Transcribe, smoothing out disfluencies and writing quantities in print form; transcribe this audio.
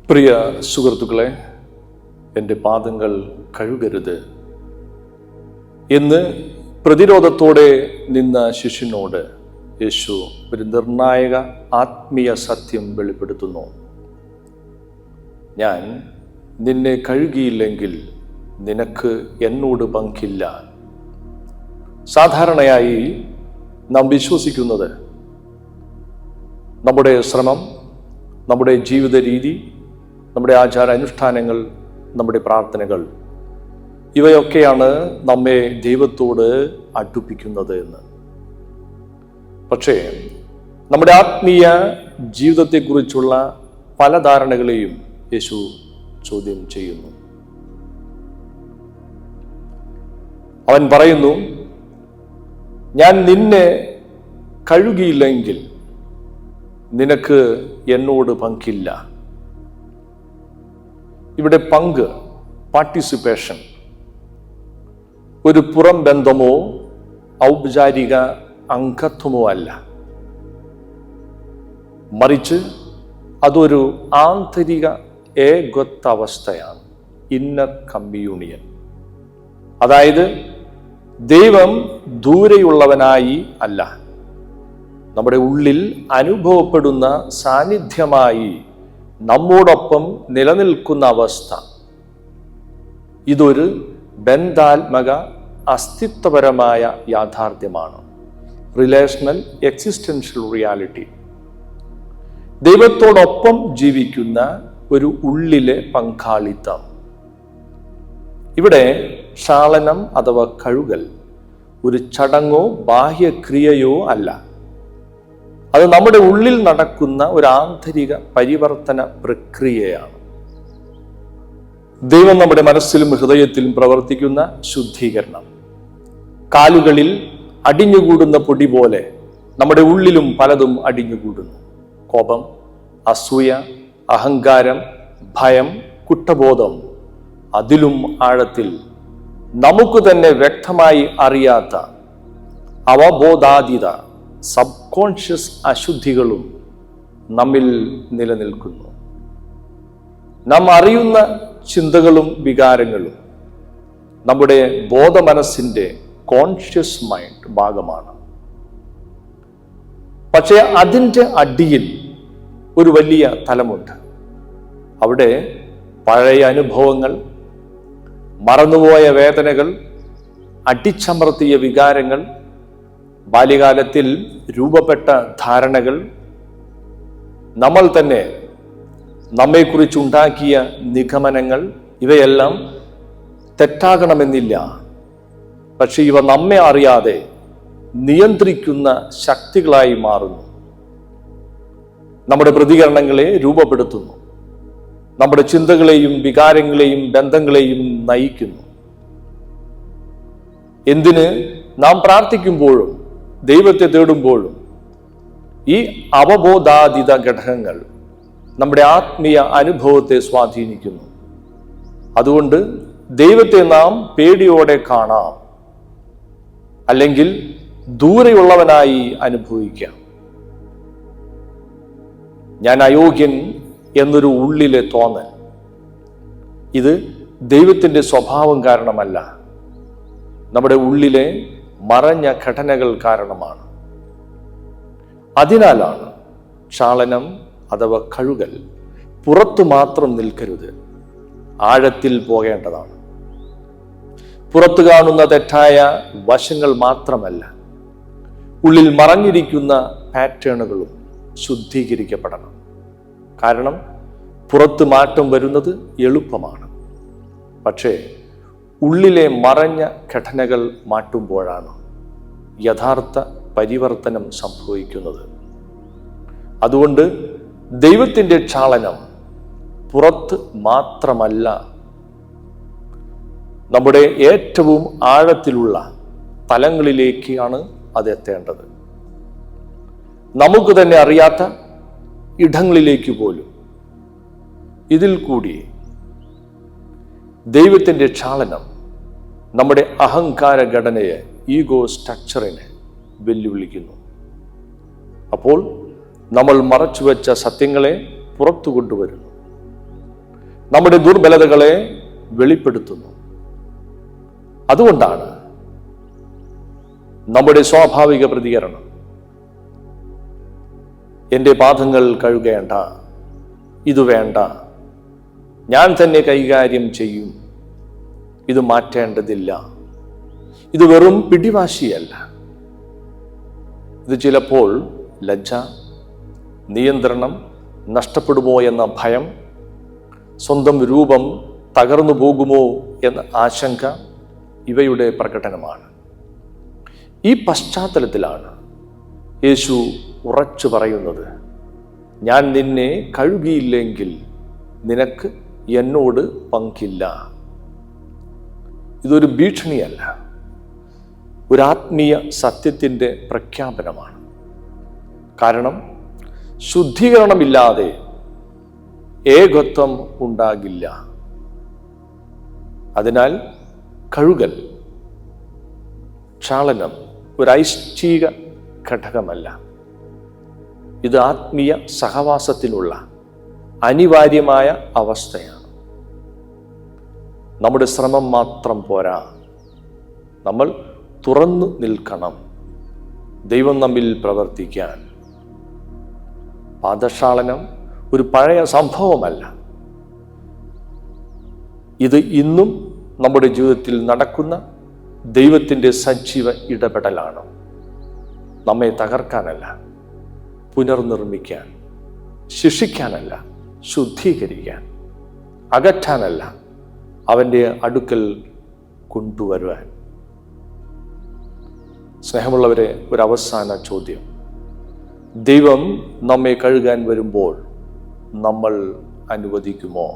പ്രിയ സുഹൃത്തുക്കളെ, എൻ്റെ പാദങ്ങൾ കഴുകരുത് എന്ന് പ്രതിരോധത്തോടെ നിന്ന ശിഷ്യനോട് യേശു ഒരു നിർണായക ആത്മീയ സത്യം വെളിപ്പെടുത്തുന്നു. ഞാൻ നിന്നെ കഴുകിയില്ലെങ്കിൽ നിനക്ക് എന്നോട് പങ്കില്ല. സാധാരണയായി നാം വിശ്വസിക്കുന്നത് നമ്മുടെ ശ്രമം, നമ്മുടെ ജീവിത രീതി, നമ്മുടെ ആചാരാനുഷ്ഠാനങ്ങൾ, നമ്മുടെ പ്രാർത്ഥനകൾ ഇവയൊക്കെയാണ് നമ്മെ ദൈവത്തോട് അടുപ്പിക്കുന്നത് എന്ന്. പക്ഷേ നമ്മുടെ ആത്മീയ ജീവിതത്തെക്കുറിച്ചുള്ള പല ധാരണകളെയും യേശു ചോദ്യം ചെയ്യുന്നു. അവൻ പറയുന്നു, ഞാൻ നിന്നെ കഴുകിയില്ലെങ്കിൽ നിനക്ക് എന്നോട് പങ്കില്ല. ഇവിടെ പങ്ക്, പാർട്ടിസിപ്പേഷൻ, ഒരു പുറം ബന്ധമോ ഔപചാരിക അംഗത്വമോ അല്ല, മറിച്ച് അതൊരു ആന്തരിക ഏകത്വാവസ്ഥയാണ്, ഇന്നർ കമ്മ്യൂണിയൻ. അതായത് ദൈവം ദൂരെയുള്ളവനായി അല്ല, നമ്മുടെ ഉള്ളിൽ അനുഭവപ്പെടുന്ന സാന്നിധ്യമായി നമ്മോടൊപ്പം നിലനിൽക്കുന്ന അവസ്ഥ. ഇതൊരു ബന്ധാത്മക അസ്തിത്വപരമായ യാഥാർത്ഥ്യമാണ്, റിലേഷണൽ എക്സിസ്റ്റൻഷ്യൽ റിയാലിറ്റി. ദൈവത്തോടൊപ്പം ജീവിക്കുന്ന ഒരു ഉള്ളിലെ പങ്കാളിത്തം. ഇവിടെ ക്ഷാളനം അഥവാ കഴുകൽ ഒരു ചടങ്ങോ ബാഹ്യക്രിയയോ അല്ല, അത് നമ്മുടെ ഉള്ളിൽ നടക്കുന്ന ഒരു ആന്തരിക പരിവർത്തന പ്രക്രിയയാണ്. ദൈവം നമ്മുടെ മനസ്സിലും ഹൃദയത്തിലും പ്രവർത്തിക്കുന്ന ശുദ്ധീകരണം. കാലുകളിൽ അടിഞ്ഞുകൂടുന്ന പൊടി പോലെ നമ്മുടെ ഉള്ളിലും പലതും അടിഞ്ഞുകൂടുന്നു. കോപം, അസൂയ, അഹങ്കാരം, ഭയം, കുറ്റബോധം. അതിലും ആഴത്തിൽ നമുക്ക് തന്നെ വ്യക്തമായി അറിയാത്ത അവബോധാതീത സബ് കോൺഷ്യസ് അശുദ്ധികളും നമ്മിൽ നിലനിൽക്കുന്നു. നാം അറിയുന്ന ചിന്തകളും വികാരങ്ങളും നമ്മുടെ ബോധമനസ്സിൻ്റെ കോൺഷ്യസ് മൈൻഡ് ഭാഗമാണ്. പക്ഷേ അതിൻ്റെ അടിയിൽ ഒരു വലിയ തലമുണ്ട്. അവിടെ പഴയ അനുഭവങ്ങൾ, മറന്നുപോയ വേദനകൾ, അടിച്ചമർത്തിയ വികാരങ്ങൾ, ബാല്യകാലത്തിൽ രൂപപ്പെട്ട ധാരണകൾ, നമ്മൾ തന്നെ നമ്മെക്കുറിച്ചുണ്ടാക്കിയ നിഗമനങ്ങൾ, ഇവയെല്ലാം തെറ്റാകണമെന്നില്ല. പക്ഷെ ഇവ നമ്മെ അറിയാതെ നിയന്ത്രിക്കുന്ന ശക്തികളായി മാറുന്നു, നമ്മുടെ പ്രതികരണങ്ങളെ രൂപപ്പെടുത്തുന്നു, നമ്മുടെ ചിന്തകളെയും വികാരങ്ങളെയും ബന്ധങ്ങളെയും നയിക്കുന്നു. എന്തിന് നാം പ്രാർത്ഥിക്കുമ്പോഴും ദൈവത്തെ തേടുമ്പോഴും ഈ അവബോധാതീത ഘടകങ്ങൾ നമ്മുടെ ആത്മീയ അനുഭവത്തെ സ്വാധീനിക്കുന്നു. അതുകൊണ്ട് ദൈവത്തെ നാം പേടിയോടെ കാണാം, അല്ലെങ്കിൽ ദൂരെയുള്ളവനായി അനുഭവിക്കാം. ഞാൻ അയോഗ്യൻ എന്നൊരു ഉള്ളിലെ തോന്നൽ, ഇത് ദൈവത്തിൻ്റെ സ്വഭാവം കാരണമല്ല, നമ്മുടെ ഉള്ളിലെ മറഞ്ഞ ഘടനകൾ കാരണമാണ്. അതിനാലാണ് ക്ഷാളനം അഥവാ കഴുകൽ പുറത്തു മാത്രം നിൽക്കരുത്, ആഴത്തിൽ പോകേണ്ടതാണ്. പുറത്തു കാണുന്ന തെറ്റായ വശങ്ങൾ മാത്രമല്ല, ഉള്ളിൽ മറഞ്ഞിരിക്കുന്ന പാറ്റേണുകളും ശുദ്ധീകരിക്കപ്പെടണം. കാരണം പുറത്ത് മാറ്റം വരുന്നത് എളുപ്പമാണ്, പക്ഷേ ഉള്ളിലെ മറഞ്ഞ ഘടനകൾ മാറ്റുമ്പോഴാണ് യഥാർത്ഥ പരിവർത്തനം സംഭവിക്കുന്നത്. അതുകൊണ്ട് ദൈവത്തിൻ്റെ ക്ഷാളനം പുറത്ത് മാത്രമല്ല, നമ്മുടെ ഏറ്റവും ആഴത്തിലുള്ള തലങ്ങളിലേക്കാണ് അത് എത്തേണ്ടത്. നമുക്ക് തന്നെ അറിയാത്ത ഇടങ്ങളിലേക്ക് പോലും. ഇതിൽ കൂടി ദൈവത്തിൻ്റെ ക്ഷാളനം നമ്മുടെ അഹങ്കാര ഘടനയെ, ഈഗോ സ്ട്രക്ചറിനെ വെല്ലുവിളിക്കുന്നു. അപ്പോൾ നമ്മൾ മറച്ചുവെച്ച സത്യങ്ങളെ പുറത്തു കൊണ്ടുവരുന്നു. നമ്മുടെ ദുർബലതകളെ വെളിപ്പെടുത്തുന്നു. അതുകൊണ്ടാണ് നമ്മുടെ സ്വാഭാവിക പ്രതികരണം, എൻ്റെ പാദങ്ങൾ കഴുകേണ്ട, ഇത് വേണ്ട, ഞാൻ തന്നെ കൈകാര്യം ചെയ്യും, ഇത് മാറ്റേണ്ടതില്ല. ഇത് വെറും പിടിവാശിയല്ല. ഇത് ചിലപ്പോൾ ലജ്ജ, നിയന്ത്രണം നഷ്ടപ്പെടുമോ എന്ന ഭയം, സ്വന്തം രൂപം തകർന്നു പോകുമോ എന്ന ആശങ്ക, ഇവയുടെ പ്രകടനമാണ്. ഈ പശ്ചാത്തലത്തിലാണ് യേശു ഉറച്ചു പറയുന്നത്, ഞാൻ നിന്നെ കഴുകിയില്ലെങ്കിൽ നിനക്ക് എന്നോട് പങ്കില്ല. ഇതൊരു ഭീഷണിയല്ല, ഒരു ആത്മീയ സത്യത്തിൻ്റെ പ്രഖ്യാപനമാണ്. കാരണം ശുദ്ധീകരണമില്ലാതെ ഏകത്വം ഉണ്ടാകില്ല. അതിനാൽ കഴുകൽ, ക്ഷാളനം ഒരു ഐശ്ചിക ഘടകമല്ല. ഇത് ആത്മീയ സഹവാസത്തിനുള്ള അനിവാര്യമായ അവസ്ഥയാണ്. നമ്മുടെ ശ്രമം മാത്രം പോരാ, നമ്മൾ തുറന്നു നിൽക്കണം ദൈവം നമ്മിൽ പ്രവർത്തിക്കാൻ. പാദക്ഷാളനം ഒരു പഴയ സംഭവമല്ല. ഇത് ഇന്നും നമ്മുടെ ജീവിതത്തിൽ നടക്കുന്ന ദൈവത്തിൻ്റെ സജീവ ഇടപെടലാണ്. നമ്മെ തകർക്കാനല്ല, പുനർനിർമ്മിക്കാൻ, ശിക്ഷിക്കാനല്ല, ശുദ്ധീകരിക്കാൻ, അകറ്റാനല്ല, അവൻ്റെ അടുക്കൽ കൊണ്ടുവരുവാൻ. സ്നേഹമുള്ളവരെ, ഒരവസാന ചോദ്യം. ദൈവം നമ്മെ കഴുകാൻ വരുമ്പോൾ നമ്മൾ അനുവദിക്കുമോ?